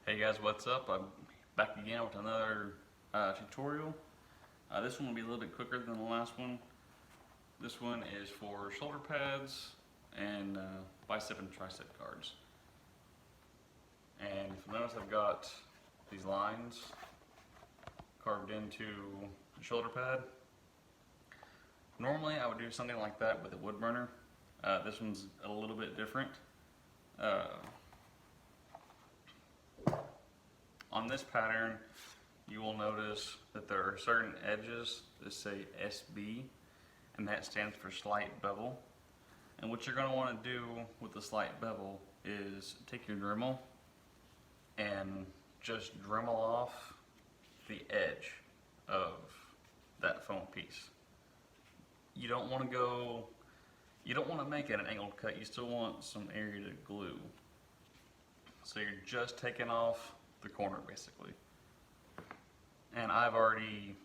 Hey guys, what's up? I'm back again with another tutorial. This one will be a little bit quicker than the last one. This one is for shoulder pads and bicep and tricep guards. And if you notice, I've got these lines carved into the shoulder pad. Normally I would do something like that with a wood burner. This one's a little bit different. On this pattern, you will notice that there are certain edges that say SB, and that stands for slight bevel. And what you're going to want to do with the slight bevel is take your Dremel and just Dremel off the edge of that foam piece. You don't want to make it an angled cut. You still want some area to glue. So you're just taking off the corner basically. And I've already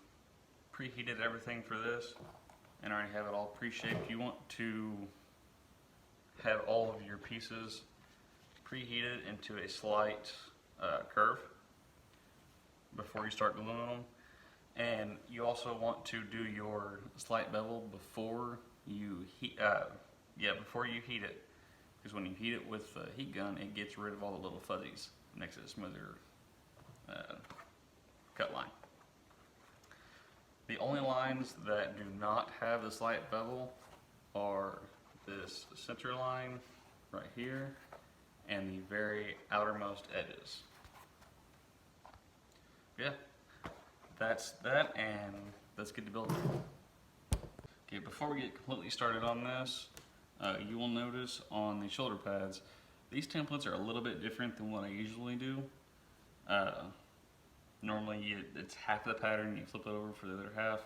preheated everything for this and I already have it all pre-shaped. You want to have all of your pieces preheated into a slight curve before you start gluing them. And you also want to do your slight bevel before you heat it, because when you heat it with the heat gun, it gets rid of all the little fuzzies. It makes it a smoother cut line. The only lines that do not have the slight bevel are this center line right here and the very outermost edges. Yeah, that's that, and let's get to building. Okay, before we get completely started on this, you will notice on the shoulder pads, these templates are a little bit different than what I usually do. Normally it's half of the pattern, you flip it over for the other half.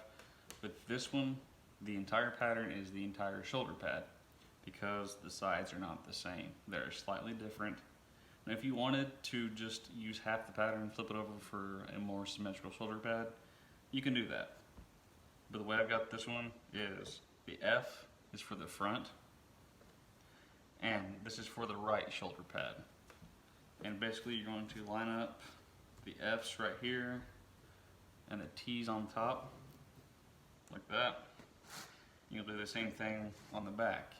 But this one, the entire pattern is the entire shoulder pad because the sides are not the same. They're slightly different. And if you wanted to just use half the pattern and flip it over for a more symmetrical shoulder pad, you can do that. But the way I've got this one is the F is for the front, and this is for the right shoulder pad. And basically you're going to line up the F's right here and the T's on top, like that. You'll do the same thing on the back.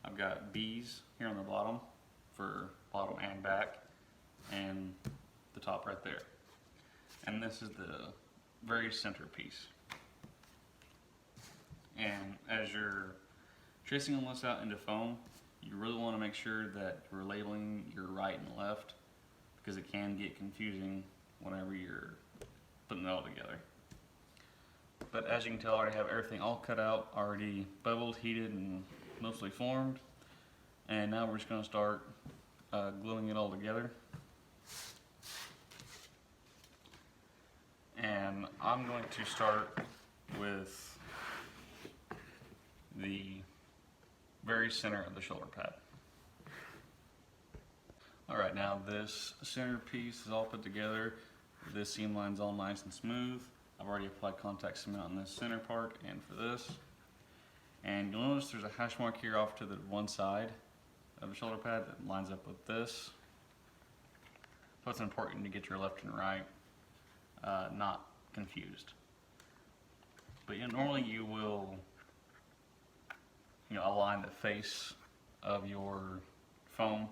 I've got B's here on the bottom for bottom and back, and the top right there. And this is the very center piece. And as you're tracing all this out into foam, you really want to make sure that you're labeling your right and left, because it can get confusing whenever you're putting it all together. But as you can tell, I already have everything all cut out, already beveled, heated, and mostly formed. And now we're just going to start gluing it all together. And I'm going to start with the very center of the shoulder pad. Alright, now this center piece is all put together. This seam line's all nice and smooth. I've already applied contact cement on this center part and for this. And you'll notice there's a hash mark here off to the one side of the shoulder pad that lines up with this. So it's important to get your left and right not confused. But normally you will align the face of your foam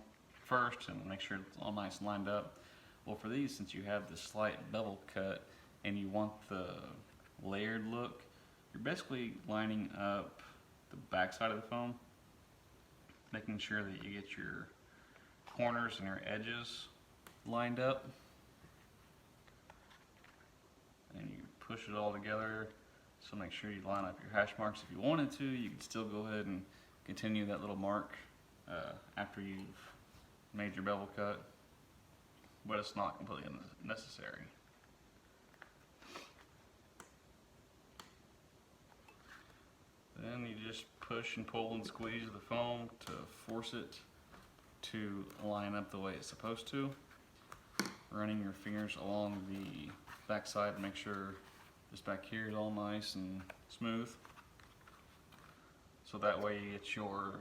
first and make sure it's all nice and lined up. Well, for these, since you have the slight bevel cut and you want the layered look, you're basically lining up the back side of the foam, making sure that you get your corners and your edges lined up, and you push it all together. So make sure you line up your hash marks. If you wanted to, you could still go ahead and continue that little mark after you've made your bevel cut, but it's not completely necessary. Then you just push and pull and squeeze the foam to force it to line up the way it's supposed to. Running your fingers along the back side to make sure this back here is all nice and smooth. So that way you get your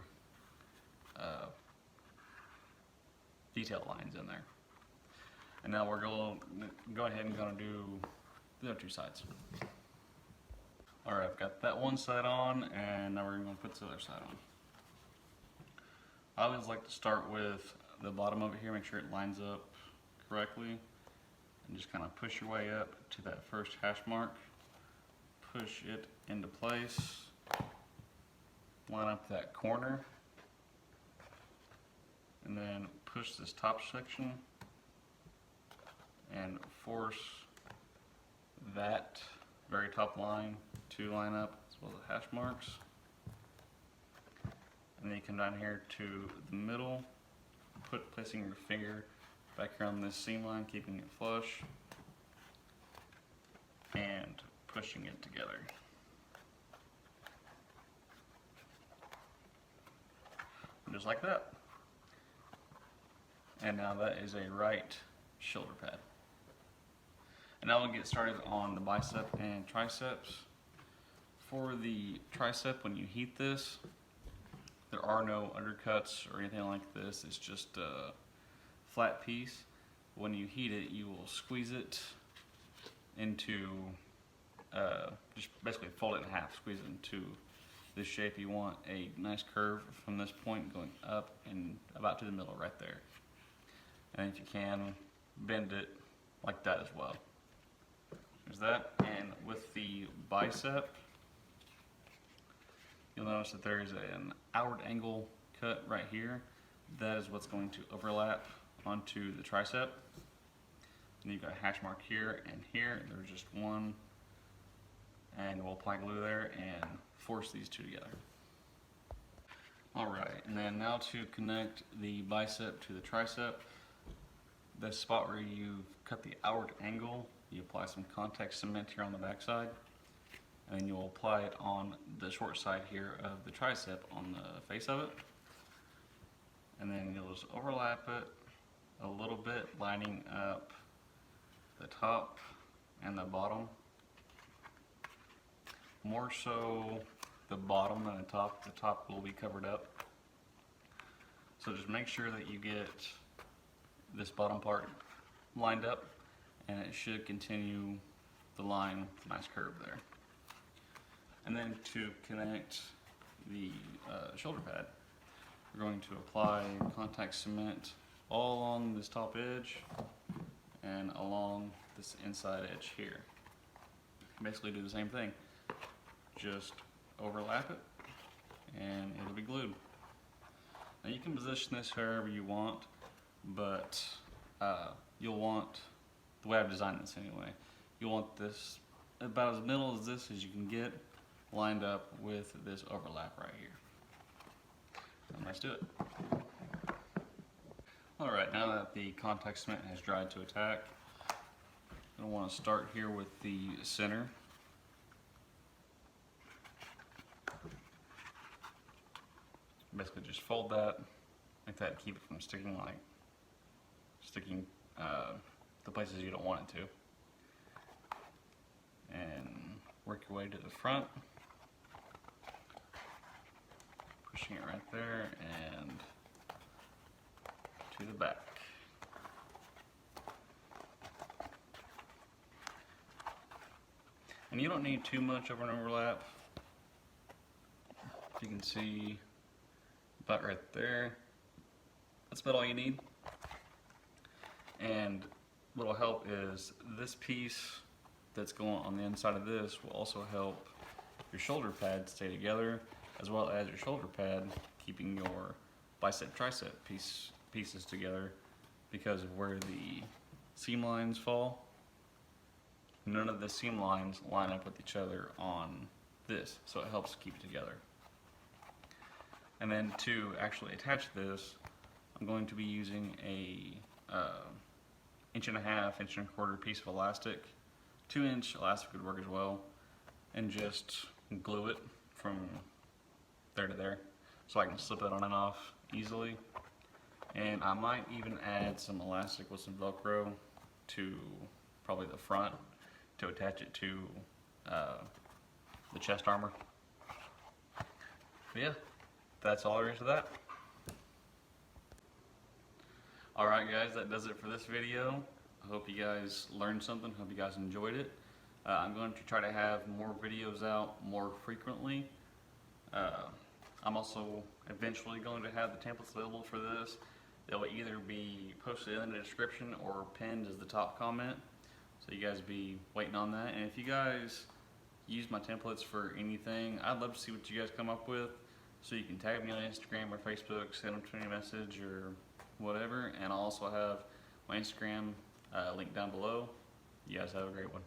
detail lines in there. And now we're going to go ahead and going to do the other two sides. Alright, I've got that one side on, and now we're going to put the other side on. I always like to start with the bottom over here, make sure it lines up correctly, and just kind of push your way up to that first hash mark. Push it into place, line up that corner, and then push this top section and force that very top line to line up as well as the hash marks. And then you come down here to the middle, placing your finger back here on this seam line, keeping it flush, and pushing it together. Just like that. And now that is a right shoulder pad. And now we'll get started on the bicep and triceps. For the tricep, when you heat this, there are no undercuts or anything like this. It's just a flat piece. When you heat it, you will squeeze it into, just basically fold it in half, squeeze it into this shape. You want a nice curve from this point going up and about to the middle right there. And if you can, bend it like that as well. There's that. And with the bicep, you'll notice that there is an outward angle cut right here. That is what's going to overlap onto the tricep. And you've got a hash mark here and here. There's just one. And we'll apply glue there and force these two together. Alright, and then now to connect the bicep to the tricep. The spot where you've cut the outward angle, you apply some contact cement here on the back side, and then you'll apply it on the short side here of the tricep on the face of it. And then you'll just overlap it a little bit, lining up the top and the bottom. More so the bottom than the top. The top will be covered up. So just make sure that you get this bottom part lined up, and it should continue the line, nice curve there. And then to connect the shoulder pad, we're going to apply contact cement all along this top edge and along this inside edge here. Basically do the same thing. Just overlap it and it'll be glued. Now you can position this however you want, but you'll want, the way I've designed this anyway, you'll want this about as middle as this as you can get, lined up with this overlap right here. And let's do it. Alright, now that the contact cement has dried to attack, I want to start here with the center. Basically just fold that like that, keep it from sticking the places you don't want it to. And work your way to the front, pushing it right there, and to the back. And you don't need too much of an overlap. You can see about right there. That's about all you need. And what'll help is this piece that's going on the inside of this will also help your shoulder pad stay together, as well as your shoulder pad keeping your bicep tricep pieces together, because of where the seam lines fall. None of the seam lines line up with each other on this, so it helps keep it together. And then to actually attach this, I'm going to be using a 1.5 inch and a quarter piece of elastic. 2-inch elastic would work as well, and just glue it from there to there so I can slip it on and off easily. And I might even add some elastic with some Velcro to probably the front to attach it to the chest armor. But yeah, that's all there is to that. Alright guys, that does it for this video. I hope you guys learned something. Hope you guys enjoyed it. I'm going to try to have more videos out more frequently. I'm also eventually going to have the templates available for this. They'll either be posted in the description or pinned as the top comment. So you guys be waiting on that. And if you guys use my templates for anything, I'd love to see what you guys come up with. So you can tag me on Instagram or Facebook, send them to me a message or whatever. And I'll also have my Instagram link down below. You guys have a great one.